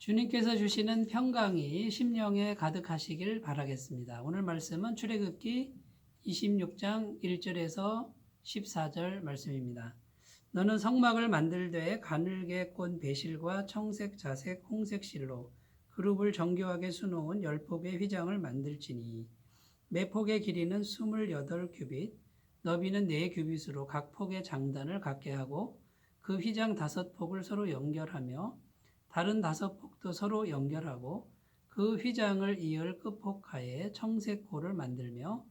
주님께서 주시는 평강이 심령에 가득하시길 바라겠습니다. 오늘 말씀은 출애굽기 26장 1절에서 14절 말씀입니다. 너는 성막을 만들되 가늘게 꼰 배실과 청색, 자색, 홍색 실로 그룹을 정교하게 수놓은 10폭의 휘장을 만들지니 매 폭의 길이는 28규빗, 너비는 4규빗으로 각 폭의 장단을 갖게 하고 그 휘장 5폭을 서로 연결하며 다른 5폭도 서로 연결하고 그 휘장을 이을 끝폭가에 청색고를 만들며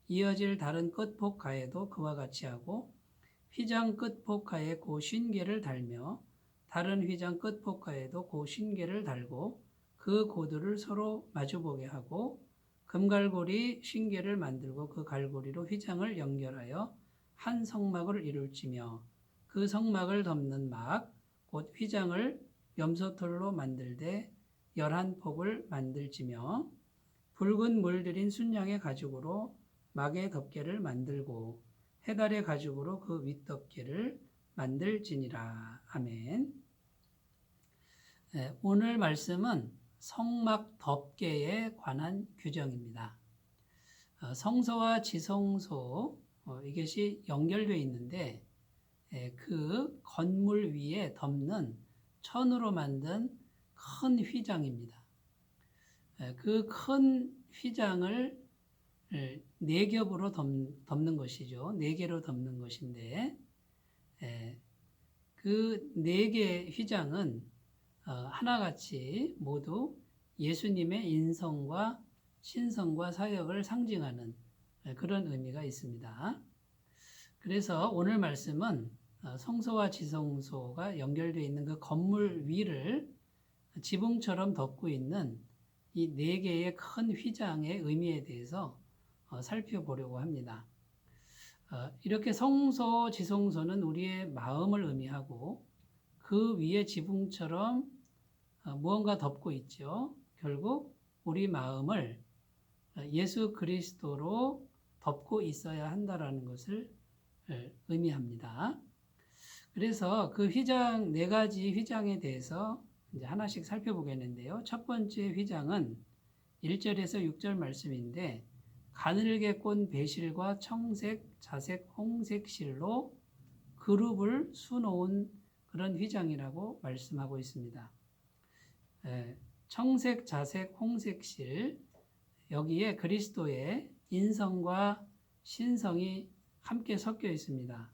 이어질 다른 끝폭가에도 그와 같이 하고 휘장 끝폭가에 고 50개를 달며 다른 휘장 끝폭가에도 고 50개를 달고 그 고들을 서로 마주보게 하고 금갈고리 50개를 만들고 그 갈고리로 휘장을 연결하여 한 성막을 이룰지며 그 성막을 덮는 막 곧 휘장을 염소털로 만들되 11폭을 만들지며 붉은 물들인 순양의 가죽으로 막의 덮개를 만들고 해달의 가죽으로 그 윗덮개를 만들지니라. 아멘. 오늘 말씀은 성막 덮개에 관한 규정입니다. 성소와 지성소 이것이 연결되어 있는데 그 건물 위에 덮는 천으로 만든 큰 휘장입니다. 그 큰 휘장을 4겹으로 덮는 것이죠. 4개로 덮는 것인데 그 4개 휘장은 하나같이 모두 예수님의 인성과 신성과 사역을 상징하는 그런 의미가 있습니다. 그래서 오늘 말씀은 성소와 지성소가 연결되어 있는 그 건물 위를 지붕처럼 덮고 있는 이 4개의 큰 휘장의 의미에 대해서 살펴보려고 합니다. 이렇게 성소, 지성소는 우리의 마음을 의미하고 그 위에 지붕처럼 무언가 덮고 있죠. 결국 우리 마음을 예수 그리스도로 덮고 있어야 한다는 것을 의미합니다. 그래서 그 휘장, 4가지 휘장에 대해서 이제 하나씩 살펴보겠는데요. 첫 번째 휘장은 1절에서 6절 말씀인데 가늘게 꼰 배실과 청색, 자색, 홍색 실로 그룹을 수놓은 그런 휘장이라고 말씀하고 있습니다. 청색, 자색, 홍색 실, 여기에 그리스도의 인성과 신성이 함께 섞여 있습니다.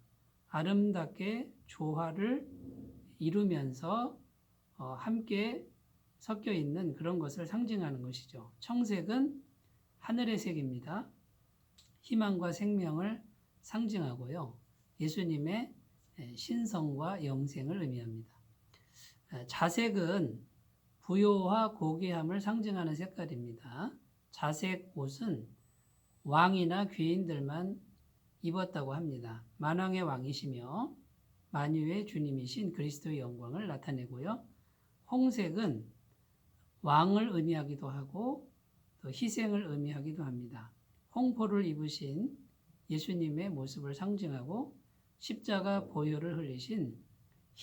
아름답게 조화를 이루면서 함께 섞여 있는 그런 것을 상징하는 것이죠. 청색은 하늘의 색입니다. 희망과 생명을 상징하고요. 예수님의 신성과 영생을 의미합니다. 자색은 부요와 고귀함을 상징하는 색깔입니다. 자색 옷은 왕이나 귀인들만 입었다고 합니다. 만왕의 왕이시며 만유의 주님이신 그리스도의 영광을 나타내고요. 홍색은 왕을 의미하기도 하고 또 희생을 의미하기도 합니다. 홍포를 입으신 예수님의 모습을 상징하고 십자가 보혈을 흘리신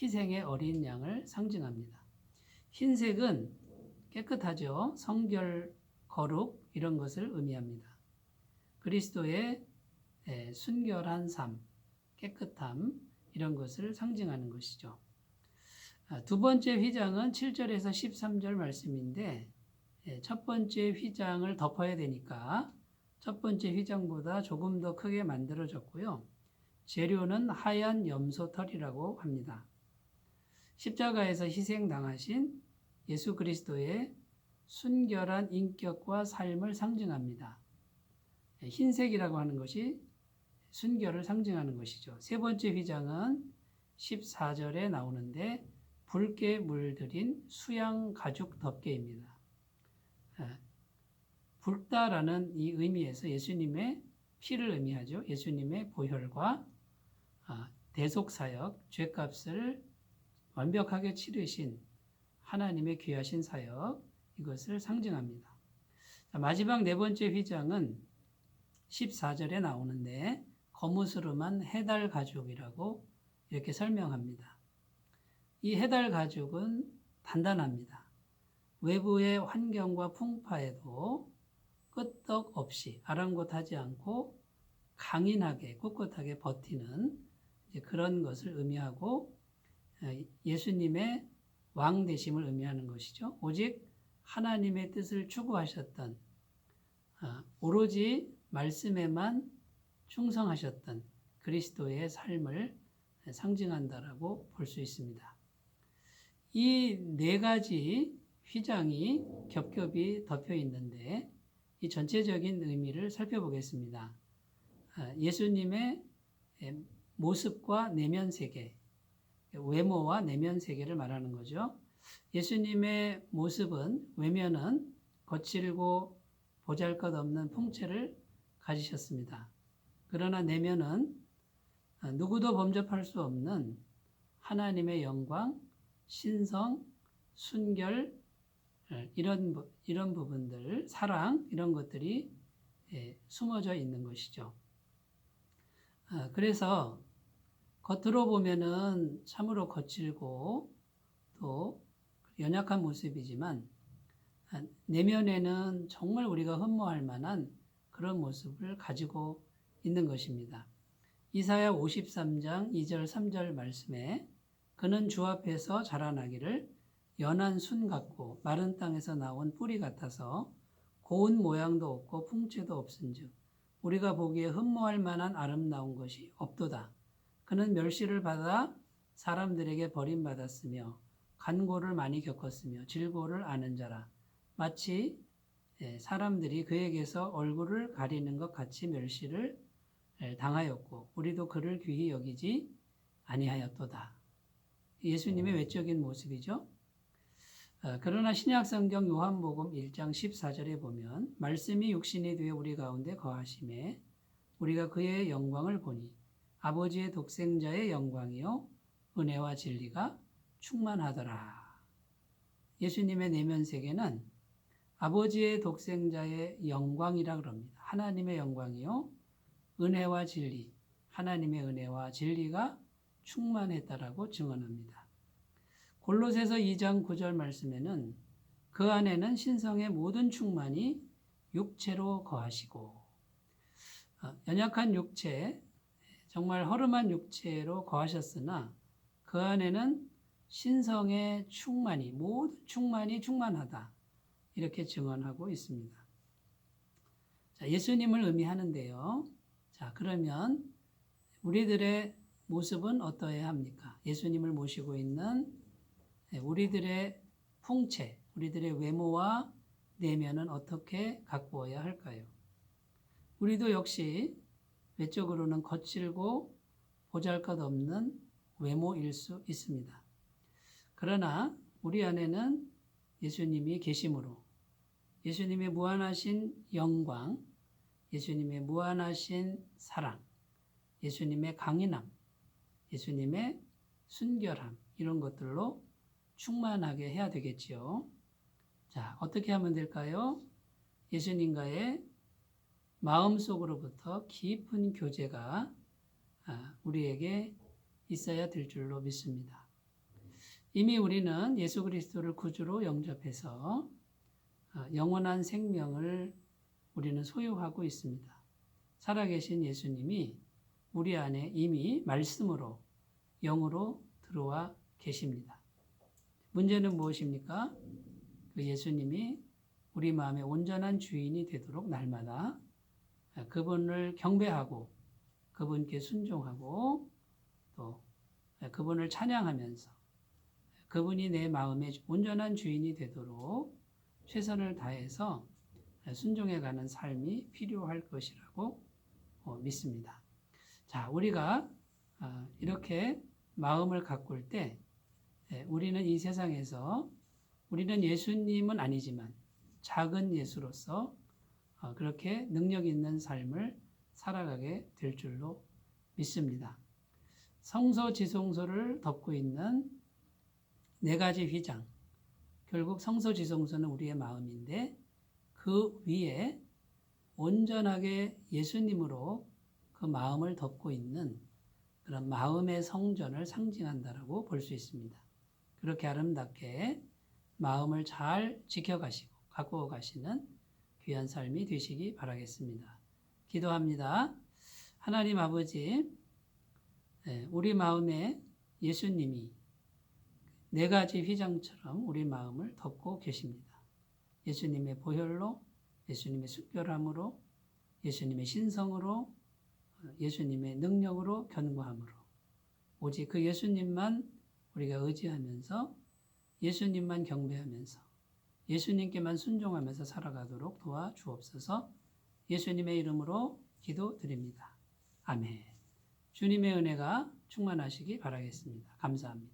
희생의 어린 양을 상징합니다. 흰색은 깨끗하죠. 성결, 거룩 이런 것을 의미합니다. 그리스도의 순결한 삶, 깨끗함 이런 것을 상징하는 것이죠. 두 번째 휘장은 7절에서 13절 말씀인데 첫 번째 휘장을 덮어야 되니까 첫 번째 휘장보다 조금 더 크게 만들어졌고요. 재료는 하얀 염소털이라고 합니다. 십자가에서 희생당하신 예수 그리스도의 순결한 인격과 삶을 상징합니다. 흰색이라고 하는 것이 순결을 상징하는 것이죠. 세 번째 휘장은 14절에 나오는데 붉게 물들인 수양 가죽 덮개입니다. 붉다라는 이 의미에서 예수님의 피를 의미하죠. 예수님의 보혈과 대속사역, 죄값을 완벽하게 치르신 하나님의 귀하신 사역, 이것을 상징합니다. 마지막 4번째 휘장은 14절에 나오는데 거무스름한 해달 가죽이라고 이렇게 설명합니다. 이 해달 가죽은 단단합니다. 외부의 환경과 풍파에도 끄떡없이 아랑곳하지 않고 강인하게 꿋꿋하게 버티는 그런 것을 의미하고 예수님의 왕 되심을 의미하는 것이죠. 오직 하나님의 뜻을 추구하셨던 오로지 말씀에만 충성하셨던 그리스도의 삶을 상징한다라고 볼 수 있습니다. 이 네 가지 휘장이 겹겹이 덮여 있는데 이 전체적인 의미를 살펴보겠습니다. 예수님의 모습과 내면 세계, 외모와 내면 세계를 말하는 거죠. 예수님의 모습은, 외면은 거칠고 보잘것없는 풍채를 가지셨습니다. 그러나 내면은 누구도 범접할 수 없는 하나님의 영광, 신성, 순결, 이런 부분들, 사랑, 이런 것들이 숨어져 있는 것이죠. 그래서 겉으로 보면은 참으로 거칠고 또 연약한 모습이지만 내면에는 정말 우리가 흠모할 만한 그런 모습을 가지고 있는 것입니다. 이사야 53장 2절 3절 말씀에 그는 주 앞에서 자라나기를 연한 순 같고 마른 땅에서 나온 뿌리 같아서 고운 모양도 없고 풍채도 없은즉 우리가 보기에 흠모할 만한 아름다운 것이 없도다. 그는 멸시를 받아 사람들에게 버림받았으며 간고를 많이 겪었으며 질고를 아는 자라. 마치 사람들이 그에게서 얼굴을 가리는 것 같이 멸시를 당하였고 우리도 그를 귀히 여기지 아니하였도다. 예수님의 외적인 모습이죠. 그러나 신약성경 요한복음 1장 14절에 보면 말씀이 육신이 되어 우리 가운데 거하심에 우리가 그의 영광을 보니 아버지의 독생자의 영광이요 은혜와 진리가 충만하더라. 예수님의 내면 세계는 아버지의 독생자의 영광이라 그럽니다. 하나님의 영광이요 은혜와 진리, 하나님의 은혜와 진리가 충만했다라고 증언합니다. 골로새서 2장 9절 말씀에는 그 안에는 신성의 모든 충만이 육체로 거하시고 연약한 육체, 정말 허름한 육체로 거하셨으나 그 안에는 신성의 충만이, 모든 충만이 충만하다. 이렇게 증언하고 있습니다. 자, 예수님을 의미하는데요. 자, 그러면 우리들의 모습은 어떠해야 합니까? 예수님을 모시고 있는 우리들의 풍채, 우리들의 외모와 내면은 어떻게 가꾸어야 할까요? 우리도 역시 외적으로는 거칠고 보잘것없는 외모일 수 있습니다. 그러나 우리 안에는 예수님이 계심으로 예수님의 무한하신 영광, 예수님의 무한하신 사랑, 예수님의 강인함, 예수님의 순결함 이런 것들로 충만하게 해야 되겠지요. 자, 어떻게 하면 될까요? 예수님과의 마음속으로부터 깊은 교제가 우리에게 있어야 될 줄로 믿습니다. 이미 우리는 예수 그리스도를 구주로 영접해서 영원한 생명을 우리는 소유하고 있습니다. 살아계신 예수님이 우리 안에 이미 말씀으로 영으로 들어와 계십니다. 문제는 무엇입니까? 그 예수님이 우리 마음의 온전한 주인이 되도록 날마다 그분을 경배하고 그분께 순종하고 또 그분을 찬양하면서 그분이 내 마음의 온전한 주인이 되도록 최선을 다해서 순종해가는 삶이 필요할 것이라고 믿습니다. 자, 우리가 이렇게 마음을 가꿀 때 우리는 이 세상에서 우리는 예수님은 아니지만 작은 예수로서 그렇게 능력 있는 삶을 살아가게 될 줄로 믿습니다. 성소지성소를 덮고 있는 네 가지 휘장, 결국 성소지성소는 우리의 마음인데 그 위에 온전하게 예수님으로 그 마음을 덮고 있는 그런 마음의 성전을 상징한다라고 볼 수 있습니다. 그렇게 아름답게 마음을 잘 지켜가시고 갖고 가시는 귀한 삶이 되시기 바라겠습니다. 기도합니다. 하나님 아버지, 우리 마음에 예수님이 네 가지 휘장처럼 우리 마음을 덮고 계십니다. 예수님의 보혈로, 예수님의 순결함으로, 예수님의 신성으로, 예수님의 능력으로, 견고함으로 오직 그 예수님만 우리가 의지하면서 예수님만 경배하면서 예수님께만 순종하면서 살아가도록 도와주옵소서. 예수님의 이름으로 기도드립니다. 아멘. 주님의 은혜가 충만하시기 바라겠습니다. 감사합니다.